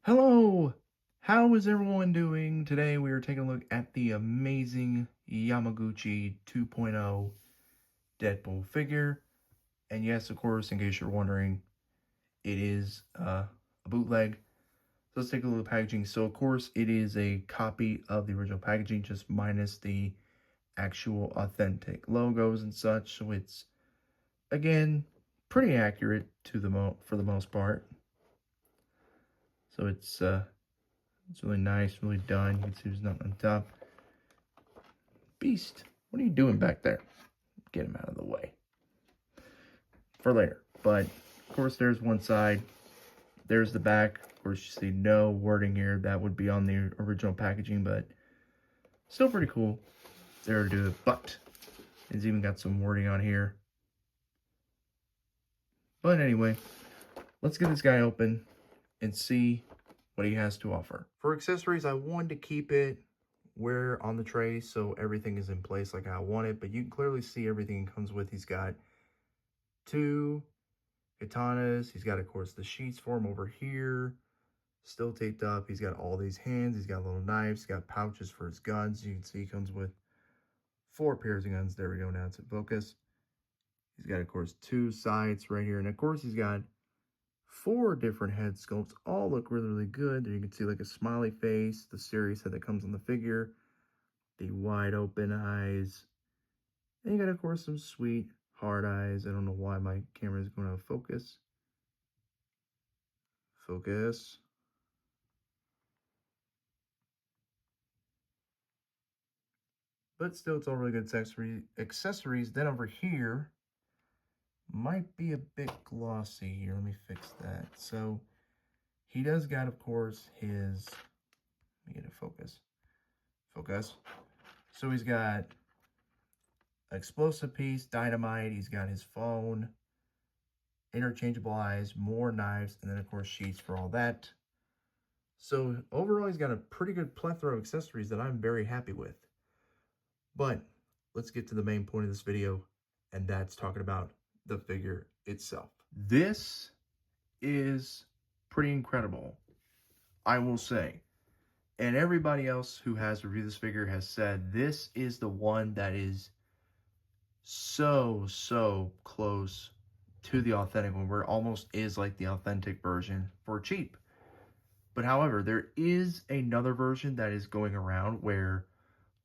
Hello! How is everyone doing? Today we are taking a look at the amazing Yamaguchi 2.0 Deadpool figure. And yes, of course, in case you're wondering, it is a bootleg. So let's take a look at the packaging. So of course, it is a copy of the original packaging, just minus the actual authentic logos and such. So it's, again, pretty accurate to for the most part. So it's really nice, really done. You can see there's nothing on top. Beast, what are you doing back there? Get him out of the way. For later. But, of course, there's one side. There's the back. Of course, you see no wording here. That would be on the original packaging, but still pretty cool. There to do it. But it's even got some wording on here. But anyway, let's get this guy open and see what he has to offer. For accessories, I wanted to keep it where on the tray so everything is in place like I want it, but you can clearly see everything it comes with. He's got two katanas. He's got, of course, the sheets for him over here, still taped up. He's got all these hands. He's got little knives. He's got pouches for his guns. You can see he comes with 4 pairs of guns. There we go. Now it's in focus. He's got, of course, 2 sights right here. And, of course, he's got 4 different head sculpts. All look really, really good. There you can see, like, a smiley face, the serious head that comes on the figure, the wide open eyes. And you got, of course, some sweet hard eyes. I don't know why my camera is going to focus. Focus. But still, it's all really good accessories. Then over here, might be a bit glossy here. Let me fix that. So he does got, of course, his, let me get it focus. Focus. So he's got explosive piece, dynamite. He's got his phone, interchangeable eyes, more knives, and then, of course, sheets for all that. So overall, he's got a pretty good plethora of accessories that I'm very happy with. But let's get to the main point of this video, and that's talking about the figure itself. This is pretty incredible, I will say. And everybody else who has reviewed this figure has said this is the one that is so close to the authentic one, where it almost is like the authentic version for cheap. But however, there is another version that is going around where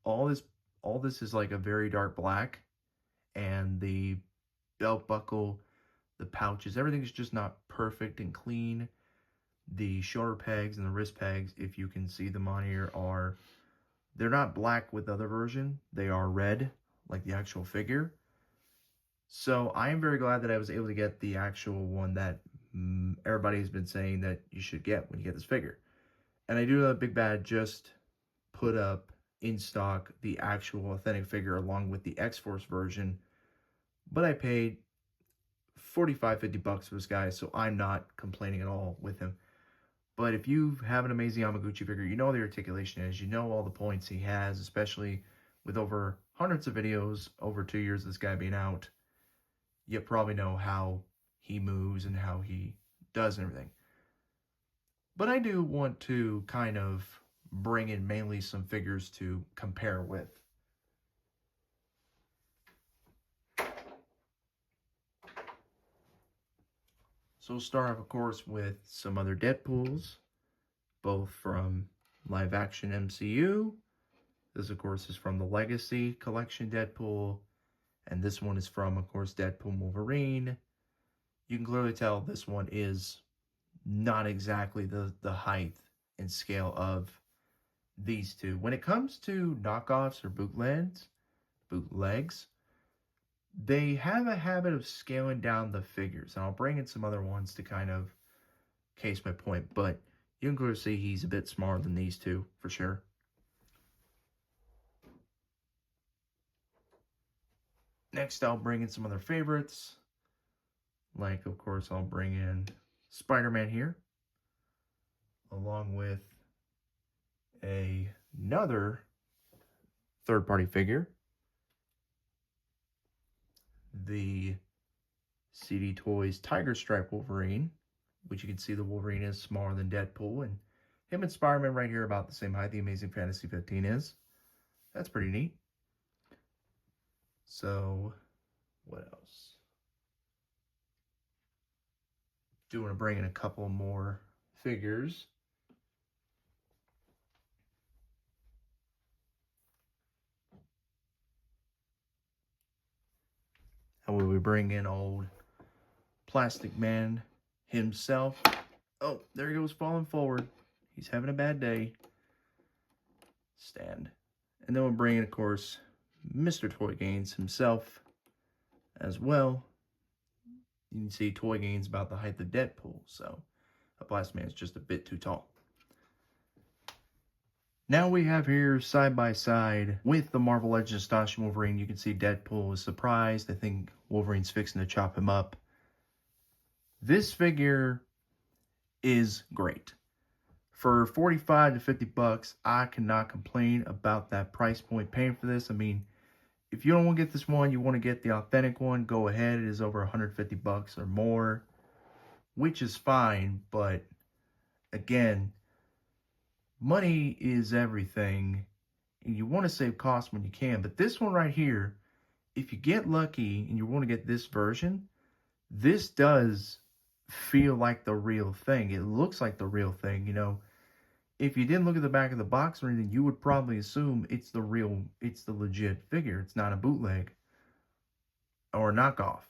all this is like a very dark black, and the belt buckle, the pouches, everything's just not perfect and clean. The shoulder pegs and the wrist pegs, if you can see them on here, they're not black with the other version. They are red, like the actual figure. So I am very glad that I was able to get the actual one that everybody's been saying that you should get when you get this figure. And I do know that Big Bad just put up in stock the actual authentic figure along with the X-Force version, but I paid $45-50 for this guy, so I'm not complaining at all with him. But if you have an amazing Yamaguchi figure, you know the articulation is, you know all the points he has, especially with over hundreds of videos, over 2 years of this guy being out, you probably know how he moves and how he does and everything. But I do want to kind of bring in mainly some figures to compare with. So we'll start off, of course, with some other Deadpools, both from live action MCU. This, of course, is from the Legacy Collection Deadpool, and this one is from, of course, Deadpool Wolverine. You can clearly tell this one is not exactly the height and scale of these two. When it comes to knockoffs or bootlegs, they have a habit of scaling down the figures. And I'll bring in some other ones to kind of case my point, but you can clearly see he's a bit smaller than these two, for sure. Next, I'll bring in some other favorites. Like, of course, I'll bring in Spider-Man here, along with another third-party figure, the CD Toys Tiger Stripe Wolverine, which you can see the Wolverine is smaller than Deadpool, and Him and Spider-Man right here about the same height the Amazing Fantasy 15 is. That's pretty neat. So, what else? Do want to bring in a couple more figures. How will we bring in old Plastic Man himself? Oh, there he goes, falling forward. He's having a bad day. Stand. And then we'll bring in, of course, Mr. Toy Gaines himself as well. You can see Toy Gaines about the height of Deadpool, so a Plastic Man's just a bit too tall. Now we have here side by side with the Marvel Legends Astonishing Wolverine. You can see Deadpool is surprised. I think Wolverine's fixing to chop him up. This figure is great. For 45 to 50 bucks, I cannot complain about that price point paying for this. I mean, if you don't want to get this one, you want to get the authentic one, go ahead. It is over 150 bucks or more, which is fine. But again, money is everything, and you want to save costs when you can. But this one right here, if you get lucky and you want to get this version, this does feel like the real thing. It looks like the real thing. You know, if you didn't look at the back of the box or anything, you would probably assume it's the legit figure. It's not a bootleg or a knockoff.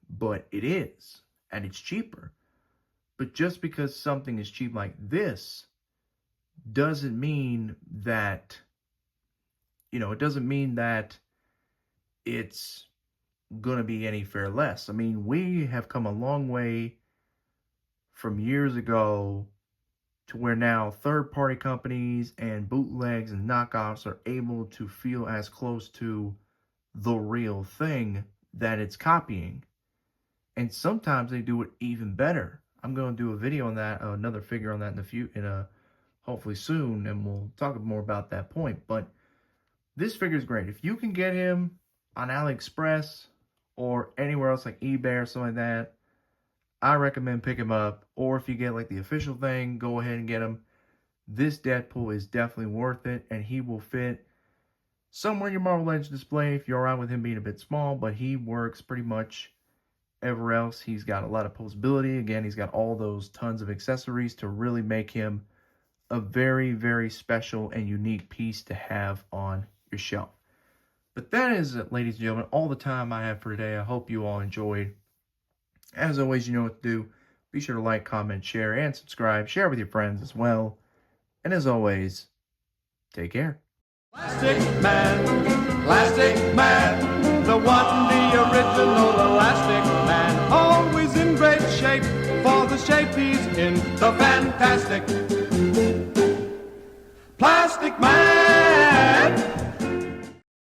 But it is, and it's cheaper. But just because something is cheap like this doesn't mean that, you know, it doesn't mean that it's going to be any fair less. I mean, we have come a long way from years ago to where now third-party companies and bootlegs and knockoffs are able to feel as close to the real thing that it's copying. And sometimes they do it even better. I'm going to do a video on that, another figure on that hopefully soon, and we'll talk more about that point. But this figure is great. If you can get him on AliExpress or anywhere else like eBay or something like that, I recommend pick him up. Or if you get like the official thing, go ahead and get him. This Deadpool is definitely worth it, and he will fit somewhere in your Marvel Legends display if you're alright with him being a bit small, but he works pretty much everywhere else. He's got a lot of posability. Again, he's got all those tons of accessories to really make him a very, very special and unique piece to have on your shelf. But that is, ladies and gentlemen, all the time I have for today. I hope you all enjoyed. As always, you know what to do. Be sure to like, comment, share, and subscribe. Share with your friends as well. And as always, take care. Plastic Man, the one, the original Elastic Man. Always in great shape for the shape he's in, the fantastic Plastic Man.